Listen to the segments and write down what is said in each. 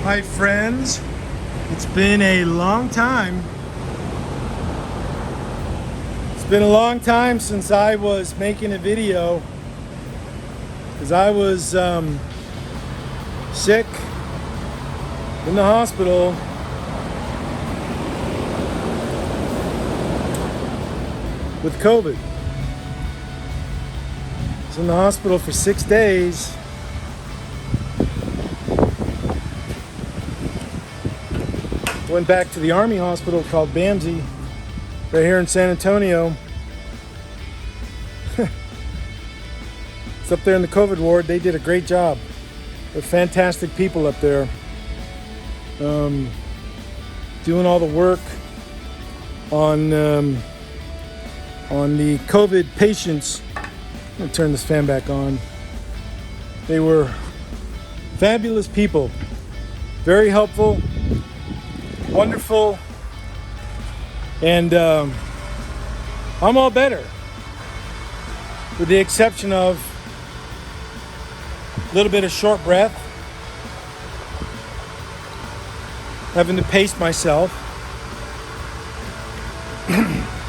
Hi friends, it's been a long time. It's been a long time since I was making a video because I was sick in the hospital with COVID. I was in the hospital for 6 days. Went back to the Army hospital called Bamsey, right here in San Antonio. It's up there in the COVID ward. They did a great job. They're fantastic people up there, doing all the work on the COVID patients. I'm gonna turn this fan back on. They were fabulous people, very helpful, wonderful, and I'm all better, with the exception of a little bit of short breath, having to pace myself,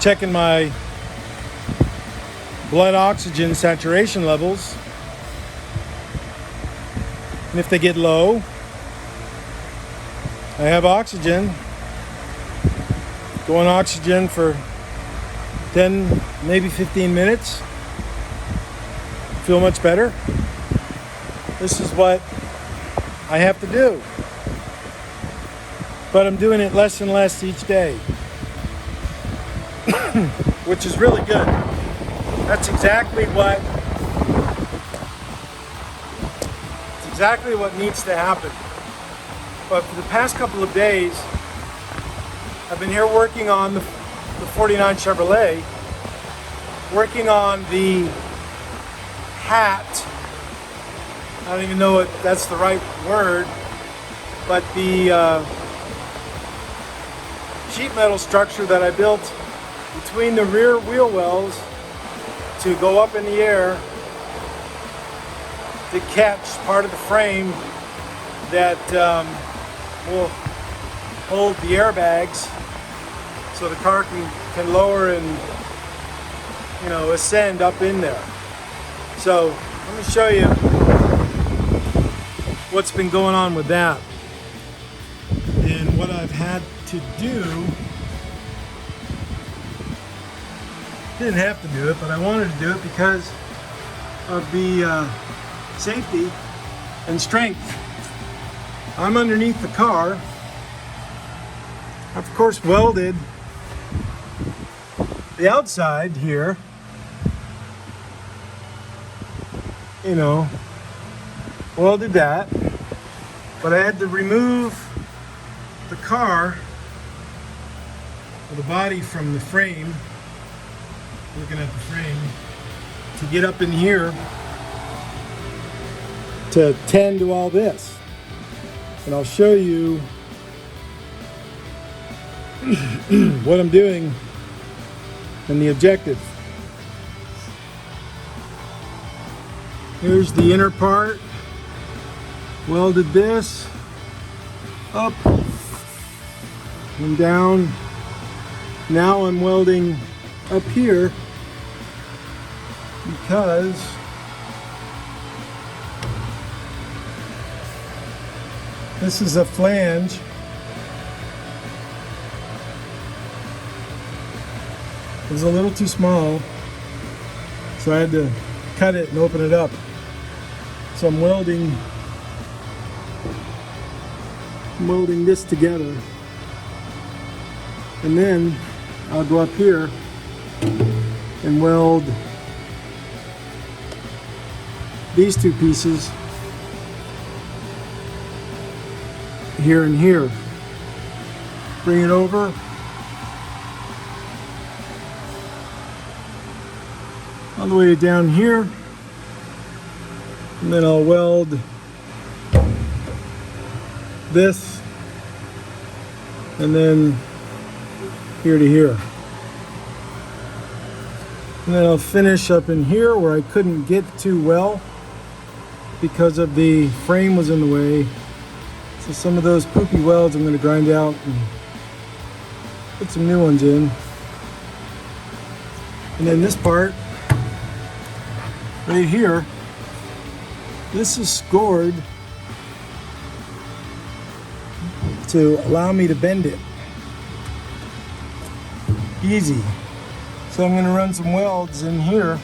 checking my blood oxygen saturation levels, and if they get low, I have oxygen. Go on oxygen for 10, maybe 15 minutes. Feel much better. This is what I have to do. But I'm doing it less and less each day, which is really good. That's exactly what needs to happen. But for the past couple of days, I've been here working on the 49 Chevrolet, working on the hat. I don't even know if that's the right word, but the sheet metal structure that I built between the rear wheel wells to go up in the air to catch part of the frame that will hold the airbags so the car can lower and, ascend up in there. So let me show you what's been going on with that and what I've had to do. Didn't have to do it, but I wanted to do it because of the safety and strength. I'm underneath the car. I've of course welded the outside here, welded that, but I had to remove the car, or the body, from the frame, looking at the frame, to get up in here to tend to all this. And I'll show you what I'm doing and the objective. Here's the inner part. Welded this up and down. Now I'm welding up here because this is a flange. It was a little too small, so I had to cut it and open it up. So I'm welding this together, and then I'll go up here and weld these two pieces here and here. Bring it over, all the way down here, and then I'll weld this, and then here to here. And then I'll finish up in here where I couldn't get too well because of the frame was in the way. So some of those poopy welds I'm going to grind out and put some new ones in. And then this part right here, this is scored to allow me to bend it easy. So I'm going to run some welds in here,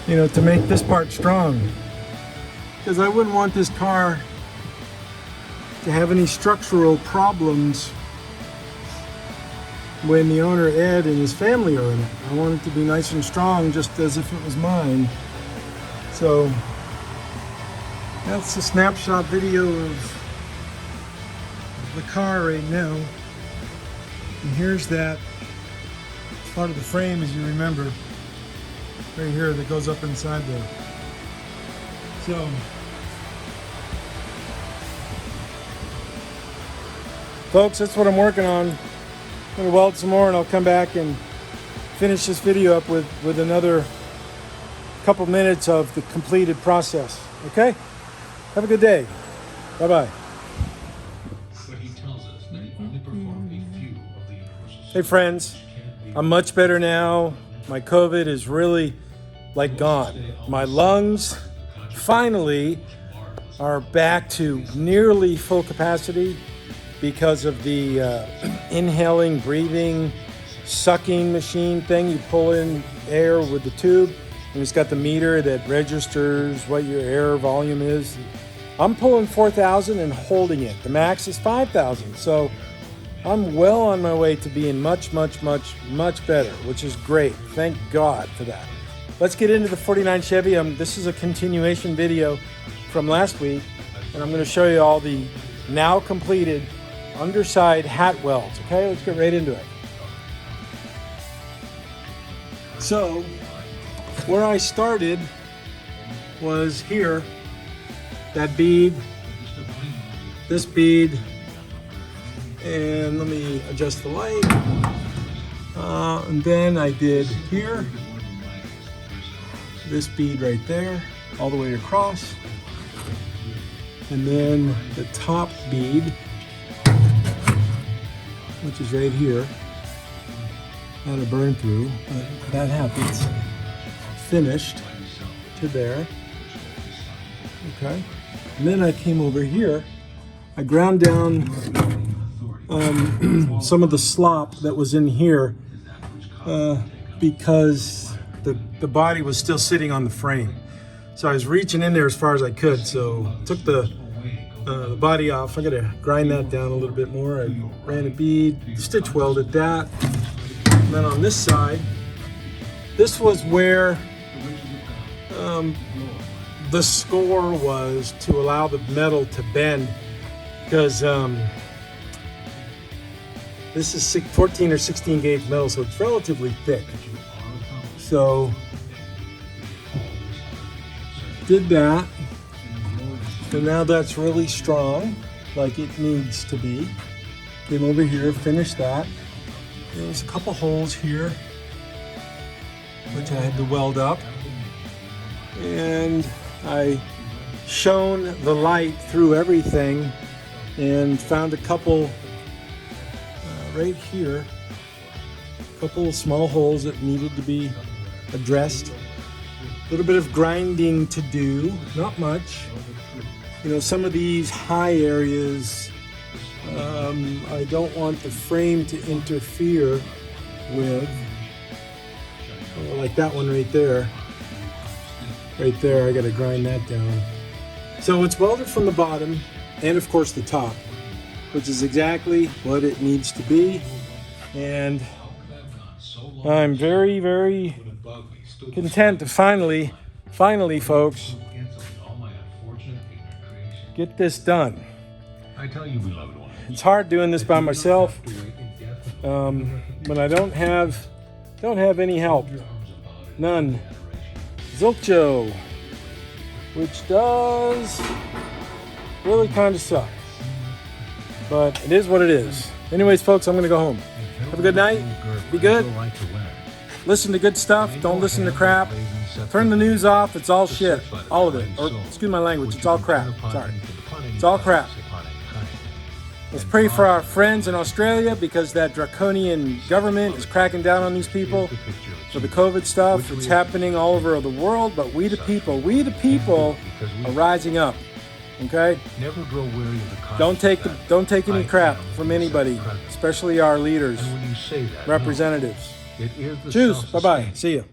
you know, to make this part strong, because I wouldn't want this car to have any structural problems when the owner Ed and his family are in it. I want it to be nice and strong, just as if it was mine. So that's a snapshot video of the car right now. And here's that part of the frame, as you remember, right here, that goes up inside there. So folks, that's what I'm working on. I'm gonna weld some more and I'll come back and finish this video up with another couple minutes of the completed process. Okay? Have a good day. Bye-bye. Hey friends, I'm much better now. My COVID is really like gone. My lungs finally are back to nearly full capacity because of the inhaling, breathing, sucking machine thing. You pull in air with the tube, and it's got the meter that registers what your air volume is. I'm pulling 4,000 and holding it. The max is 5,000. So I'm well on my way to being much, much, much, much better, which is great. Thank God for that. Let's get into the 49 Chevy. This is a continuation video from last week, and I'm going to show you all the now completed underside hat welds. Okay, let's get right into it. So where I started was here, that bead, this bead, and let me adjust the light. And then I did here, this bead right there, all the way across, and then the top bead, which is right here. Had a burn through, but that happens. Finished to there. Okay. And then I came over here. I ground down some of the slop that was in here because the body was still sitting on the frame. So I was reaching in there as far as I could. So took the body off. I gotta grind that down a little bit more. I ran a bead, stitch welded that. And then on this side, this was where the score was to allow the metal to bend, because this is 14 or 16 gauge metal, so it's relatively thick. So did that, and now that's really strong, like it needs to be. Came over here, finished that. There's a couple holes here, which I had to weld up. And I shone the light through everything and found a couple right here, a couple small holes that needed to be addressed. A little bit of grinding to do, not much. You know, some of these high areas, I don't want the frame to interfere with, like that one right there. Right there, I gotta grind that down. So it's welded from the bottom and of course the top, which is exactly what it needs to be. And I'm very, very content to finally, folks, get this done. It's hard doing this by myself when I don't have any help, none. Zilcho, which does really kind of suck, but it is what it is. Anyways, folks, I'm gonna go home. Have a good night. Be good. Listen to good stuff. Don't listen to crap. Turn the news off. It's all shit. All of it. Or, excuse my language, it's all crap. Sorry. It's all crap. Let's pray for our friends in Australia because that draconian government is cracking down on these people for the COVID stuff. It's happening all over the world, but we the people are rising up. Okay? Don't take any crap from anybody, especially our leaders, representatives. Choose. Bye-bye. See you.